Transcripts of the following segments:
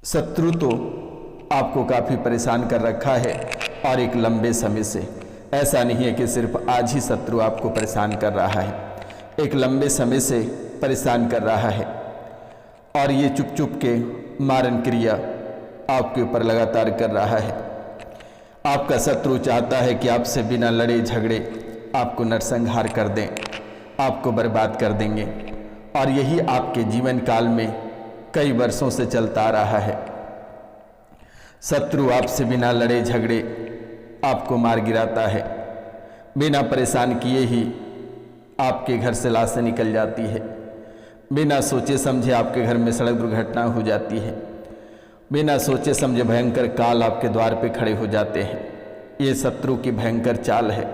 शत्रु तो आपको काफ़ी परेशान कर रखा है और एक लंबे समय से। ऐसा नहीं है कि सिर्फ आज ही शत्रु आपको परेशान कर रहा है, एक लंबे समय से परेशान कर रहा है और ये चुप चुप के मारण क्रिया आपके ऊपर लगातार कर रहा है। आपका शत्रु चाहता है कि आपसे बिना लड़े झगड़े आपको नरसंहार कर दें, आपको बर्बाद कर देंगे और यही आपके जीवन काल में कई वर्षों से चलता आ रहा है। शत्रु आपसे बिना लड़े झगड़े आपको मार गिराता है, बिना परेशान किए ही आपके घर से लाशें निकल जाती है, बिना सोचे समझे आपके घर में सड़क दुर्घटना हो जाती है, बिना सोचे समझे भयंकर काल आपके द्वार पे खड़े हो जाते हैं। ये शत्रु की भयंकर चाल है।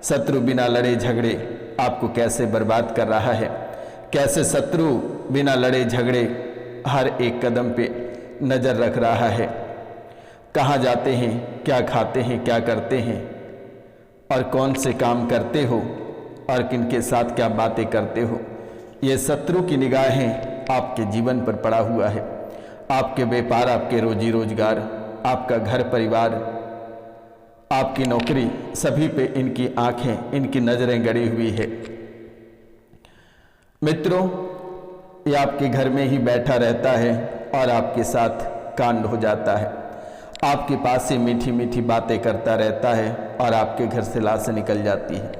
शत्रु बिना लड़े झगड़े आपको कैसे बर्बाद कर रहा है, कैसे शत्रु बिना लड़े झगड़े हर एक कदम पे नज़र रख रहा है। कहाँ जाते हैं, क्या खाते हैं, क्या करते हैं और कौन से काम करते हो और किन के साथ क्या बातें करते हो, ये शत्रु की निगाहें आपके जीवन पर पड़ा हुआ है। आपके व्यापार, आपके रोजी रोजगार, आपका घर परिवार, आपकी नौकरी, सभी पे इनकी आंखें, इनकी नज़रें गड़ी हुई है। मित्रों, ये आपके घर में ही बैठा रहता है और आपके साथ कांड हो जाता है। आपके पास से मीठी मीठी बातें करता रहता है और आपके घर से लाशें निकल जाती है।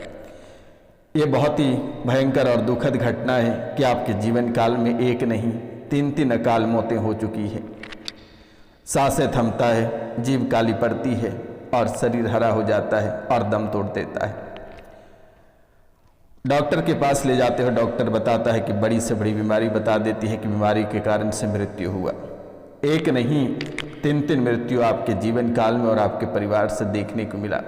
ये बहुत ही भयंकर और दुखद घटना है कि आपके जीवन काल में एक नहीं तीन अकाल मौतें हो चुकी है। सांसें थमता है, जीभ काली पड़ती है और शरीर हरा हो जाता है और दम तोड़ देता है। डॉक्टर के पास ले जाते हो, डॉक्टर बताता है कि बड़ी से बड़ी बीमारी बता देती है कि बीमारी के कारण से मृत्यु हुआ। एक नहीं तीन मृत्यु आपके जीवन काल में और आपके परिवार से देखने को मिला,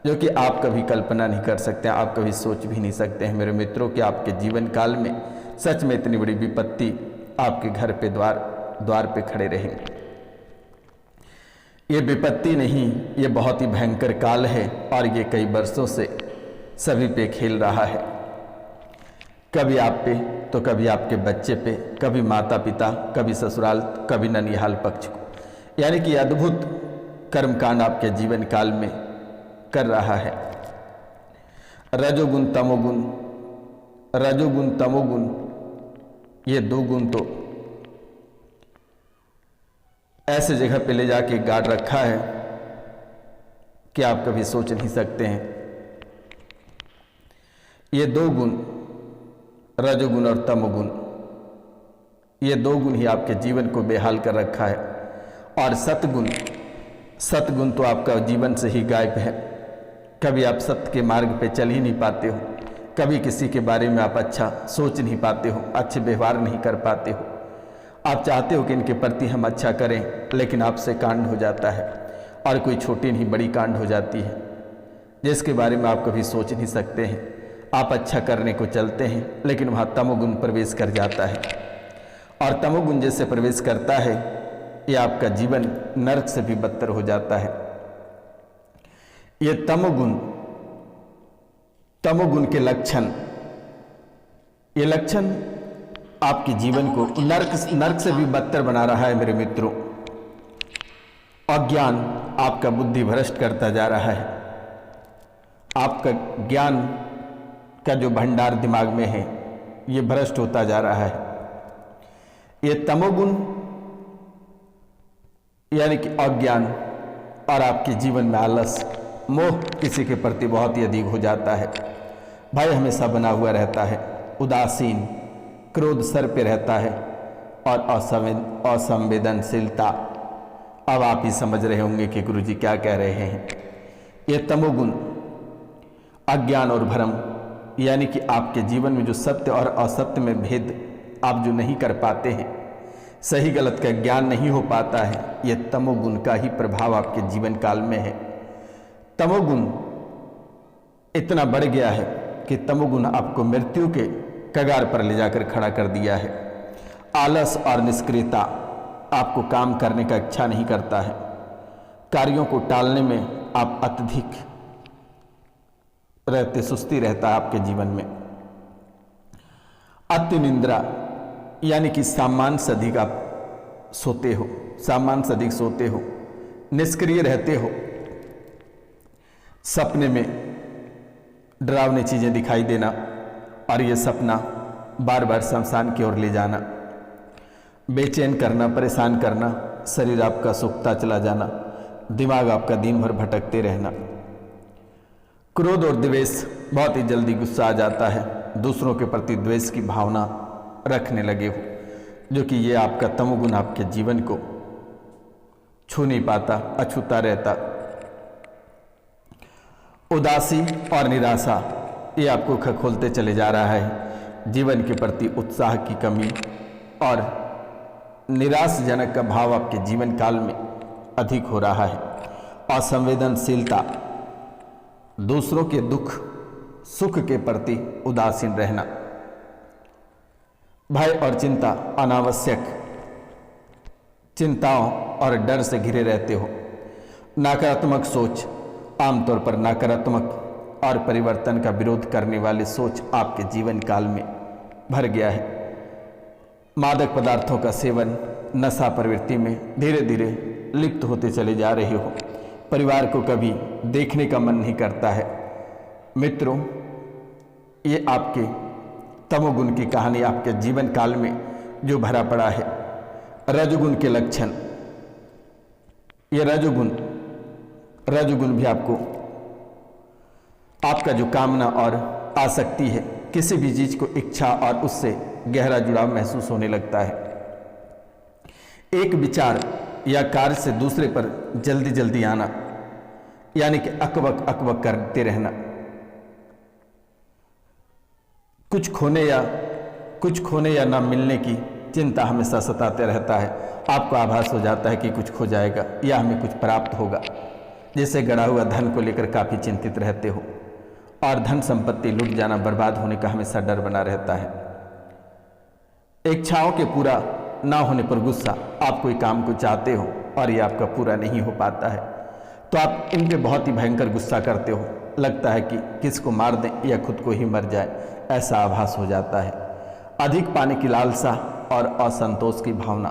जो कि आप कभी कल्पना नहीं कर सकते, आप कभी सोच भी नहीं सकते हैं मेरे मित्रों कि आपके जीवन काल में सच में इतनी बड़ी विपत्ति आपके घर पे द्वार पे खड़े रहेंगे। ये विपत्ति नहीं, ये बहुत ही भयंकर काल है और ये कई वर्षों से सभी पे खेल रहा है। कभी आप पे तो कभी आपके बच्चे पे, कभी माता पिता, कभी ससुराल, कभी ननिहाल पक्ष को, यानी कि अद्भुत कर्मकांड आपके जीवन काल में कर रहा है। रजोगुण तमोगुण, रजोगुण तमोगुण, ये दो गुण तो ऐसे जगह पे ले जाके गाड़ रखा है कि आप कभी सोच नहीं सकते हैं। ये दो गुण, रजोगुण और तमोगुण, ये दो गुण ही आपके जीवन को बेहाल कर रखा है। और सतगुण तो आपका जीवन से ही गायब है। कभी आप सत्य के मार्ग पे चल ही नहीं पाते हो, कभी किसी के बारे में आप अच्छा सोच नहीं पाते हो, अच्छे व्यवहार नहीं कर पाते हो। आप चाहते हो कि इनके प्रति हम अच्छा करें, लेकिन आपसे कांड हो जाता है और कोई छोटी नहीं बड़ी कांड हो जाती है जिसके बारे में आप कभी सोच नहीं सकते हैं। आप अच्छा करने को चलते हैं लेकिन वहाँ तमोगुण प्रवेश कर जाता है और तमोगुण जैसे प्रवेश करता है ये आपका जीवन नरक से भी बदतर हो जाता है। ये तमोगुण के लक्षण, ये लक्षण आपके जीवन को नरक से भी बदतर बना रहा है मेरे मित्रों। अज्ञान आपका बुद्धि भ्रष्ट करता जा रहा है। आपका ज्ञान का जो भंडार दिमाग में है ये भ्रष्ट होता जा रहा है। ये तमोगुण यानी कि अज्ञान और आपके जीवन में आलस, मोह किसी के प्रति बहुत ही अधिक हो जाता है। भय हमेशा बना हुआ रहता है, उदासीन, क्रोध सर पे रहता है और असंवेदनशीलता। अब आप ही समझ रहे होंगे कि गुरुजी क्या कह रहे हैं। ये तमोगुण, अज्ञान और भ्रम, यानी कि आपके जीवन में जो सत्य और असत्य में भेद आप जो नहीं कर पाते हैं, सही गलत का ज्ञान नहीं हो पाता है, ये तमोगुण का ही प्रभाव आपके जीवन काल में है। तमोगुण इतना बढ़ गया है कि तमोगुण आपको मृत्यु के कगार पर ले जाकर खड़ा कर दिया है। आलस और निष्क्रियता आपको काम करने का इच्छा नहीं करता है। कार्यों को टालने में आप अत्यधिक रहते, सुस्ती रहता है आपके जीवन में। अति निंद्रा यानी कि सामान्य से अधिक आप सोते हो, सामान्य से अधिक सोते हो, निष्क्रिय रहते हो, सपने में डरावनी चीज़ें दिखाई देना और ये सपना बार बार शमशान की ओर ले जाना, बेचैन करना, परेशान करना, शरीर आपका सूखता चला जाना, दिमाग आपका दिन भर भटकते रहना, क्रोध और द्वेष, बहुत ही जल्दी गुस्सा आ जाता है, दूसरों के प्रति द्वेष की भावना रखने लगे हो, जो कि ये आपका तमोगुण आपके जीवन को छू नहीं पाता, अछूता रहता। उदासी और निराशा ये आपको खखोलते चले जा रहा है। जीवन के प्रति उत्साह की कमी और निराशजनक का भाव आपके जीवन काल में अधिक हो रहा है। असंवेदनशीलता, दूसरों के दुख सुख के प्रति उदासीन रहना, भय और चिंता, अनावश्यक चिंताओं और डर से घिरे रहते हो। नकारात्मक सोच, आमतौर पर नकारात्मक और परिवर्तन का विरोध करने वाली सोच आपके जीवन काल में भर गया है। मादक पदार्थों का सेवन, नशा प्रवृत्ति में धीरे धीरे लिप्त होते चले जा रहे हो। परिवार को कभी देखने का मन नहीं करता है। मित्रों, ये आपके तमोगुण की कहानी आपके जीवन काल में जो भरा पड़ा है। रजोगुण के लक्षण, ये रजोगुण भी आपको आपका जो कामना और आसक्ति है, किसी भी चीज को इच्छा और उससे गहरा जुड़ाव महसूस होने लगता है। एक विचार या कार्य से दूसरे पर जल्दी जल्दी आना, यानी कि अकबक अकबक करते रहना, कुछ खोने या ना मिलने की चिंता हमेशा सताते रहता है। आपको आभास हो जाता है कि कुछ खो जाएगा या हमें कुछ प्राप्त होगा। जैसे गड़ा हुआ धन को लेकर काफ़ी चिंतित रहते हो और धन संपत्ति लुट जाना, बर्बाद होने का हमेशा डर बना रहता है। इच्छाओं के पूरा ना होने पर गुस्सा, आप कोई काम को चाहते हो और ये आपका पूरा नहीं हो पाता है तो आप इन पे बहुत ही भयंकर गुस्सा करते हो। लगता है कि किसको मार दें या खुद को ही मर जाए, ऐसा आभास हो जाता है। अधिक पाने की लालसा और असंतोष की भावना,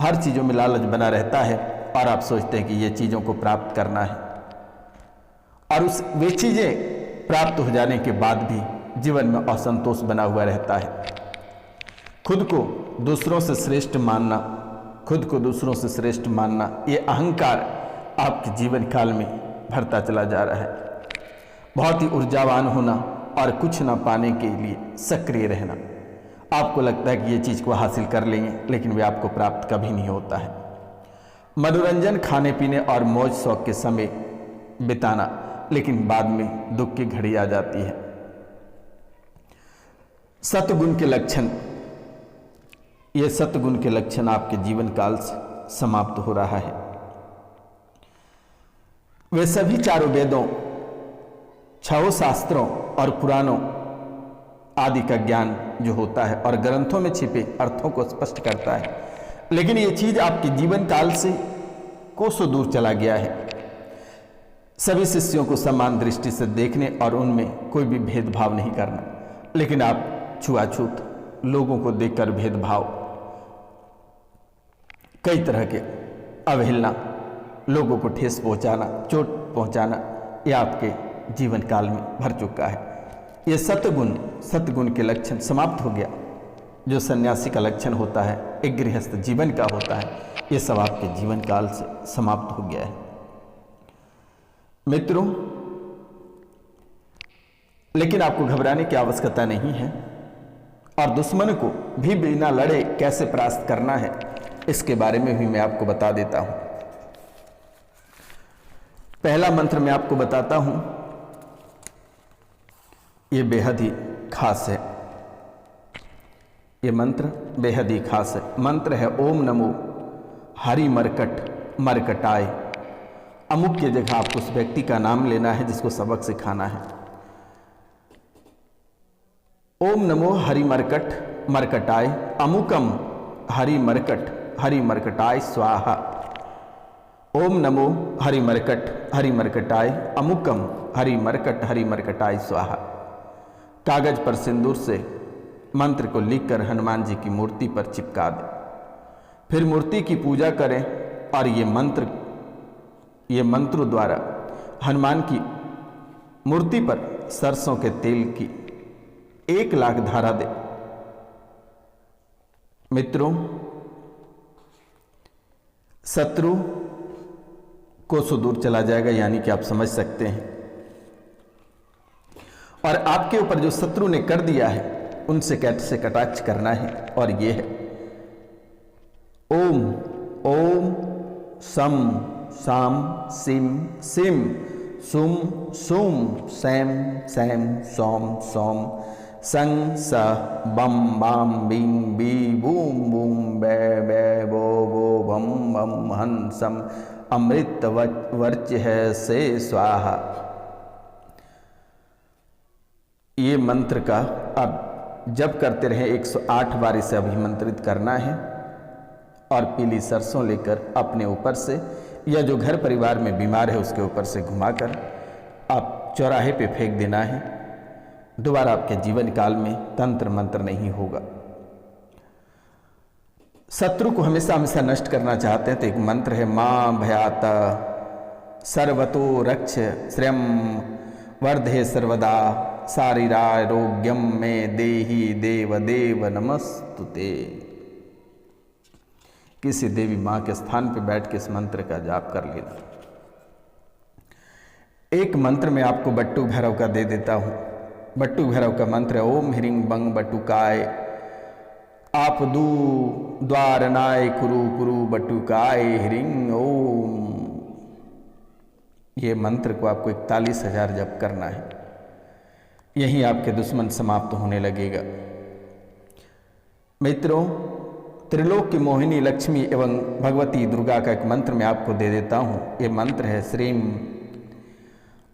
हर चीज़ों में लालच बना रहता है और आप सोचते हैं कि ये चीज़ों को प्राप्त करना है और वे चीज़ें प्राप्त हो जाने के बाद भी जीवन में असंतोष बना हुआ रहता है। खुद को दूसरों से श्रेष्ठ मानना, ये अहंकार आपके जीवन काल में भरता चला जा रहा है। बहुत ही ऊर्जावान होना और कुछ ना पाने के लिए सक्रिय रहना, आपको लगता है कि ये चीज़ को हासिल कर लेंगे, लेकिन वे आपको प्राप्त कभी नहीं होता है। मनोरंजन, खाने पीने और मौज शौक के समय बिताना, लेकिन बाद में दुख की घड़ी आ जाती है। सतगुण के लक्षण, ये सतगुण के लक्षण आपके जीवन काल से समाप्त हो रहा है। वे सभी चारों वेदों, छहों शास्त्रों और पुराणों आदि का ज्ञान जो होता है और ग्रंथों में छिपे अर्थों को स्पष्ट करता है, लेकिन ये चीज आपके जीवन काल से कोसों दूर चला गया है। सभी शिष्यों को समान दृष्टि से देखने और उनमें कोई भी भेदभाव नहीं करना, लेकिन आप छुआछूत, लोगों को देखकर भेदभाव, कई तरह के अवहेलना, लोगों को ठेस पहुंचाना, चोट पहुंचाना, यह आपके जीवन काल में भर चुका है। ये सतगुण के लक्षण समाप्त हो गया। जो सन्यासी का लक्षण होता है, एक गृहस्थ जीवन का होता है, ये सब आपके जीवन काल से समाप्त हो गया है। मित्रों, लेकिन आपको घबराने की आवश्यकता नहीं है और दुश्मन को भी बिना लड़े कैसे परास्त करना है, इसके बारे में भी मैं आपको बता देता हूं। पहला मंत्र मैं आपको बताता हूं, ये बेहद ही खास है। ये मंत्र बेहद ही खास है। मंत्र है ओम नमो हरि मरकट मरकटाय। अमुक की जगह आपको उस व्यक्ति का नाम लेना है जिसको सबक सिखाना है। ओम नमो हरि मरकट मरकटाय, अमुकम हरि मरकटाय स्वाहा। ओम नमो हरि मरकटाय, अमुकम हरि मरकटाय स्वाहा। कागज पर सिंदूर से मंत्र को लिखकर हनुमान जी की मूर्ति पर चिपका दे। फिर मूर्ति की पूजा करें और ये मंत्रों द्वारा हनुमान की मूर्ति पर सरसों के तेल की 1,00,000 धारा दे। मित्रों, शत्रु कोसों दूर चला जाएगा, यानी कि आप समझ सकते हैं। और आपके ऊपर जो शत्रु ने कर दिया है उनसे कैसे कटाक्ष करना है, और ये है ओम ओम सम साम सिम सिम सुम सुम सैम सैम सोम सोम संग स बम बाम बिंग बी बूम बूम बे बे बो बो बम बम हन सम अमृत वर्च है से स्वाहा। ये मंत्र का आप जप करते रहे, 108 बार इसे अभिमंत्रित करना है और पीली सरसों लेकर अपने ऊपर से या जो घर परिवार में बीमार है उसके ऊपर से घुमाकर आप चौराहे पे फेंक देना है। दोबारा आपके जीवन काल में तंत्र मंत्र नहीं होगा। शत्रु को हमेशा हमेशा नष्ट करना चाहते हैं तो एक मंत्र है मां भयाता सर्वतो रक्ष श्रेयम वर्धे सर्वदा शारीरारोग्यम में देहि देव देव नमस्तुते। किसी देवी मां के स्थान पर बैठ के इस मंत्र का जाप कर लेना। एक मंत्र में आपको बट्टू भैरव का दे देता हूं। बट्टू भैरव का मंत्र है ओम ह्रीं बंग बटुकाय आप दू द्वारनाय कुरु कुरु बटुकाय ह्रीं ओम। ये मंत्र को आपको 41,000 जप करना है, यहीं आपके दुश्मन समाप्त होने लगेगा। मित्रों, त्रिलोक की मोहिनी लक्ष्मी एवं भगवती दुर्गा का एक मंत्र मैं आपको दे देता हूँ। ये मंत्र है श्रीम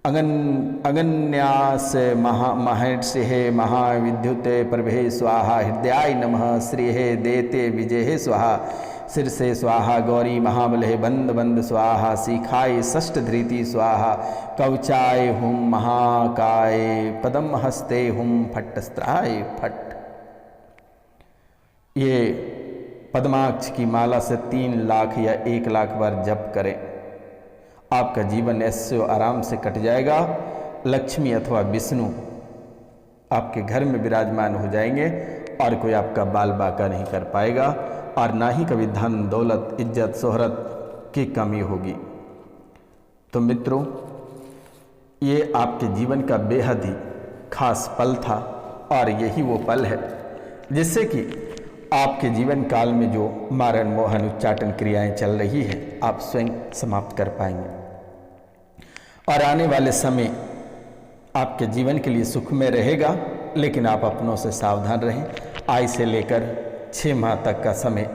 अगन्यास महर्षे महाविद्युते प्रभे स्वाहा हृदयाय नमः श्रीहे देते विजय स्वाहा शीर्षे स्वाहा गौरी महाबले बंद बंद स्वाहा शिखाय षष्ठ धृति स्वाहा कवचाय हुम महाकाय पदम हस्ते हुम फट्टस्त्राय फट। ये पद्माक्ष की माला से 3 लाख या 1 लाख बार जप करें, आपका जीवन ऐसे आराम से कट जाएगा। लक्ष्मी अथवा विष्णु आपके घर में विराजमान हो जाएंगे और कोई आपका बाल बाका नहीं कर पाएगा और ना ही कभी धन दौलत इज्जत शोहरत की कमी होगी। तो मित्रों, ये आपके जीवन का बेहद ही खास पल था और यही वो पल है जिससे कि आपके जीवन काल में जो मारण मोहन उच्चाटन क्रियाएं चल रही है आप स्वयं समाप्त कर पाएंगे और आने वाले समय आपके जीवन के लिए सुखमय रहेगा। लेकिन आप अपनों से सावधान रहें। आज से लेकर 6 माह तक का समय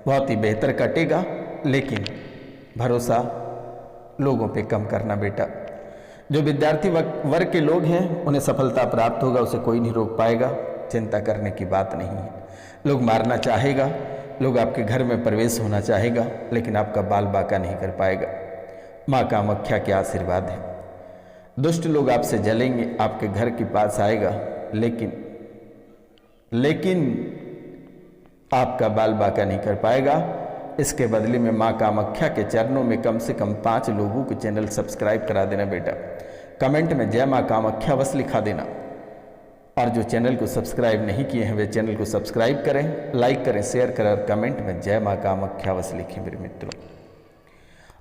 बहुत ही बेहतर कटेगा, लेकिन भरोसा लोगों पे कम करना बेटा। जो विद्यार्थी वर्ग के लोग हैं उन्हें सफलता प्राप्त होगा, उसे कोई नहीं रोक पाएगा, चिंता करने की बात नहीं है। लोग मारना चाहेगा, लोग आपके घर में प्रवेश होना चाहेगा, लेकिन आपका बाल बाका नहीं कर पाएगा। माँ कामाख्या के आशीर्वाद है। दुष्ट लोग आपसे जलेंगे, आपके घर के पास आएगा, लेकिन आपका बाल बाका नहीं कर पाएगा। इसके बदले में माँ कामाख्या के चरणों में कम से कम 5 लोगों को चैनल सब्सक्राइब करा देना बेटा। कमेंट में जय माँ कामाख्या बस लिखा देना और जो चैनल को सब्सक्राइब नहीं किए हैं वे चैनल को सब्सक्राइब करें, लाइक करें, शेयर करें और कमेंट में जय माँ कामाख्या बस लिखें मेरे मित्रों।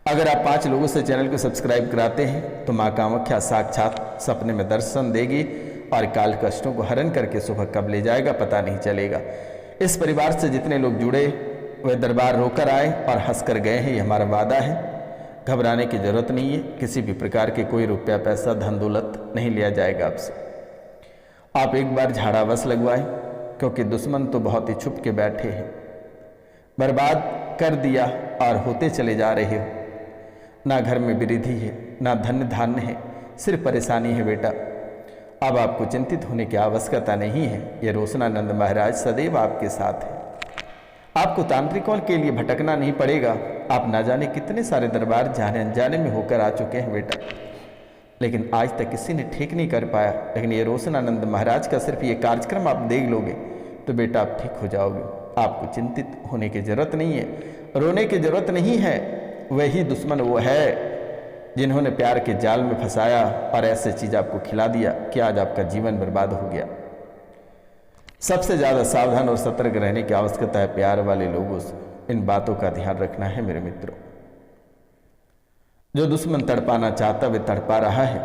अगर आप 5 लोगों से चैनल को सब्सक्राइब कराते हैं तो माँ कामाख्या साक्षात सपने में दर्शन देगी और काल कष्टों को हरण करके सुबह कब ले जाएगा पता नहीं चलेगा। इस परिवार से जितने लोग जुड़े वे दरबार रोकर आए और हंसकर गए हैं, ये हमारा वादा है। घबराने की जरूरत नहीं है। किसी भी प्रकार के कोई रुपया पैसा धन दौलत नहीं लिया जाएगा आपसे। आप एक बार झाड़ा बस लगवाएं, क्योंकि दुश्मन तो बहुत ही छुप के बैठे हैं। बर्बाद कर दिया और होते चले जा रहे हो। ना घर में वृद्धि है, ना धन धान्य है, सिर्फ परेशानी है बेटा। अब आपको चिंतित होने की आवश्यकता नहीं है। ये रोशनानंद महाराज सदैव आपके साथ है। आपको तांत्रिकों के लिए भटकना नहीं पड़ेगा। आप ना जाने कितने सारे दरबार जाने अनजाने में होकर आ चुके हैं बेटा, लेकिन आज तक किसी ने ठीक नहीं कर पाया। लेकिन ये रोशनानंद महाराज का सिर्फ ये कार्यक्रम आप देख लोगे तो बेटा आप ठीक हो जाओगे। आपको चिंतित होने की जरूरत नहीं है, रोने की जरूरत नहीं है। वही दुश्मन वो है जिन्होंने प्यार के जाल में फंसाया और ऐसे चीज आपको खिला दिया कि आज आपका जीवन बर्बाद हो गया। सबसे ज्यादा सावधान और सतर्क रहने की आवश्यकता है प्यार वाले लोगों से। इन बातों का ध्यान रखना है मेरे मित्रों। जो दुश्मन तड़पाना चाहता वे तड़पा रहा है,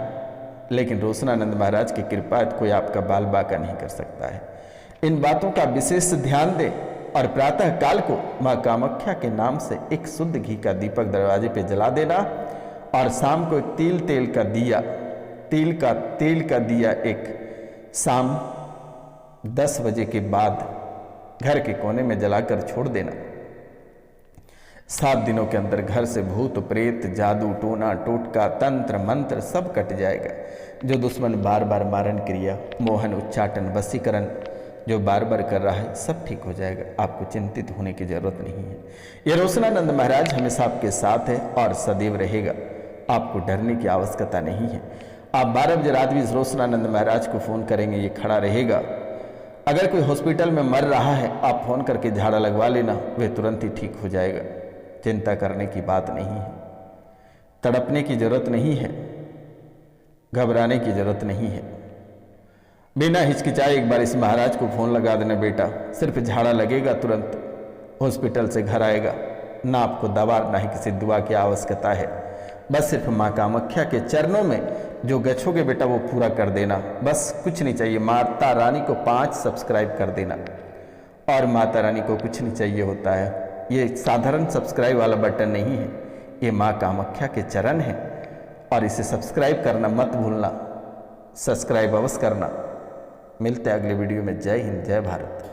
लेकिन रोशनानंद महाराज की कृपा कोई आपका बाल बाका नहीं कर सकता है। इन बातों का विशेष ध्यान दें और प्रातः काल को मां कामाख्या के नाम से एक शुद्ध घी का दीपक दरवाजे पे जला देना और शाम को एक तेल का दिया एक शाम 10 बजे के बाद घर के कोने में जलाकर छोड़ देना। 7 दिनों के अंदर घर से भूत प्रेत जादू टोना टोटका तंत्र मंत्र सब कट जाएगा। जो दुश्मन बार बार मारन क्रिया मोहन उच्चाटन वशीकरण जो बार बार कर रहा है सब ठीक हो जाएगा। आपको चिंतित होने की जरूरत नहीं है। यह रोशनानंद महाराज हमेशा आपके साथ है और सदैव रहेगा। आपको डरने की आवश्यकता नहीं है। आप 12 बजे रात भी इस रोशनानंद महाराज को फोन करेंगे, ये खड़ा रहेगा। अगर कोई हॉस्पिटल में मर रहा है आप फोन करके झाड़ा लगवा लेना, वे तुरंत ही ठीक हो जाएगा। चिंता करने की बात नहीं है, तड़पने की जरूरत नहीं है, घबराने की जरूरत नहीं है। बिना हिचकिचाए एक बार इस महाराज को फोन लगा देना बेटा, सिर्फ झाड़ा लगेगा तुरंत हॉस्पिटल से घर आएगा। ना आपको दवा ना ही किसी दुआ की आवश्यकता है। बस सिर्फ माँ कामाख्या के चरणों में जो गछोगे बेटा वो पूरा कर देना, बस कुछ नहीं चाहिए। माता रानी को 5 सब्सक्राइब कर देना और माता रानी को कुछ नहीं चाहिए होता है। ये साधारण सब्सक्राइब वाला बटन नहीं है, ये माँ कामाख्या के चरण है और इसे सब्सक्राइब करना मत भूलना। सब्सक्राइब अवश्य करना। मिलते हैं अगले वीडियो में। जय हिंद, जय भारत।